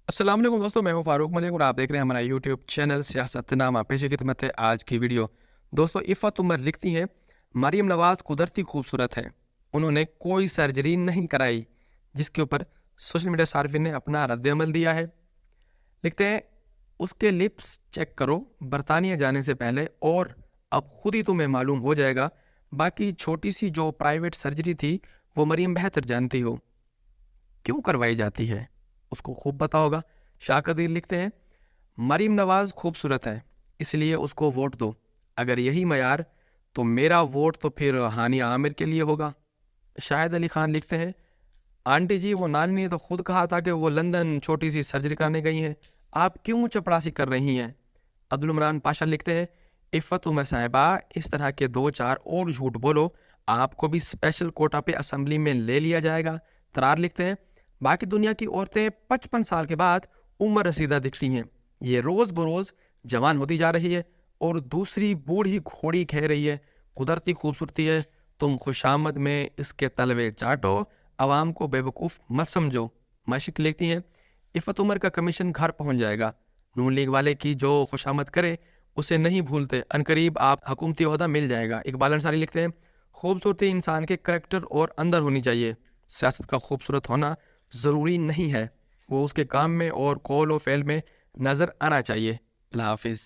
السلام علیکم دوستوں، میں ہوں فاروق ملک اور آپ دیکھ رہے ہیں ہمارا یوٹیوب چینل سیاست نامہ۔ پیش خدمت ہے آج کی ویڈیو۔ دوستوں، عفت عمر لکھتی ہیں، مریم نواز قدرتی خوبصورت ہے، انہوں نے کوئی سرجری نہیں کرائی، جس کے اوپر سوشل میڈیا صارفین نے اپنا رد عمل دیا ہے۔ لکھتے ہیں، اس کے لپس چیک کرو برطانیہ جانے سے پہلے اور اب خود ہی تمہیں معلوم ہو جائے گا، باقی چھوٹی سی جو پرائیویٹ سرجری تھی وہ مریم بہتر جانتی ہو کیوں کروائی جاتی ہے، اس کو خوب پتا ہوگا۔ شاہ قدیر لکھتے ہیں، مریم نواز خوبصورت ہے اس لیے اس کو ووٹ دو، اگر یہی معیار تو میرا ووٹ تو پھر ہانیہ عامر کے لیے ہوگا۔ شاہد علی خان لکھتے ہیں، آنٹی جی وہ نانی نے تو خود کہا تھا کہ وہ لندن چھوٹی سی سرجری کرانے گئی ہیں، آپ کیوں چپڑاسی کر رہی ہیں۔ عبدالعمران پاشا لکھتے ہیں، عفت عمر صاحبہ اس طرح کے 2-4 اور جھوٹ بولو، آپ کو بھی اسپیشل کوٹا پہ اسمبلی میں لے لیا جائے گا۔ ترار لکھتے ہیں، باقی دنیا کی عورتیں 55 سال کے بعد عمر رسیدہ دکھتی ہیں، یہ روز بروز جوان ہوتی جا رہی ہے اور دوسری بوڑھی گھوڑی کہہ رہی ہے قدرتی خوبصورتی ہے، تم خوشامد میں اس کے تلوے چاٹو، عوام کو بے وقوف مت سمجھو۔ مشق لکھتی ہیں، عفت عمر کا کمیشن گھر پہنچ جائے گا، نون لیگ والے کی جو خوشامد کرے اسے نہیں بھولتے، عنقریب آپ حکومتی عہدہ مل جائے گا۔ اقبال انصاری لکھتے ہیں، خوبصورتی انسان کے کریکٹر اور اندر ہونی چاہیے، سیاست کا خوبصورت ہونا ضروری نہیں ہے، وہ اس کے کام میں اور قول و فعل میں نظر آنا چاہیے۔ اللہ حافظ۔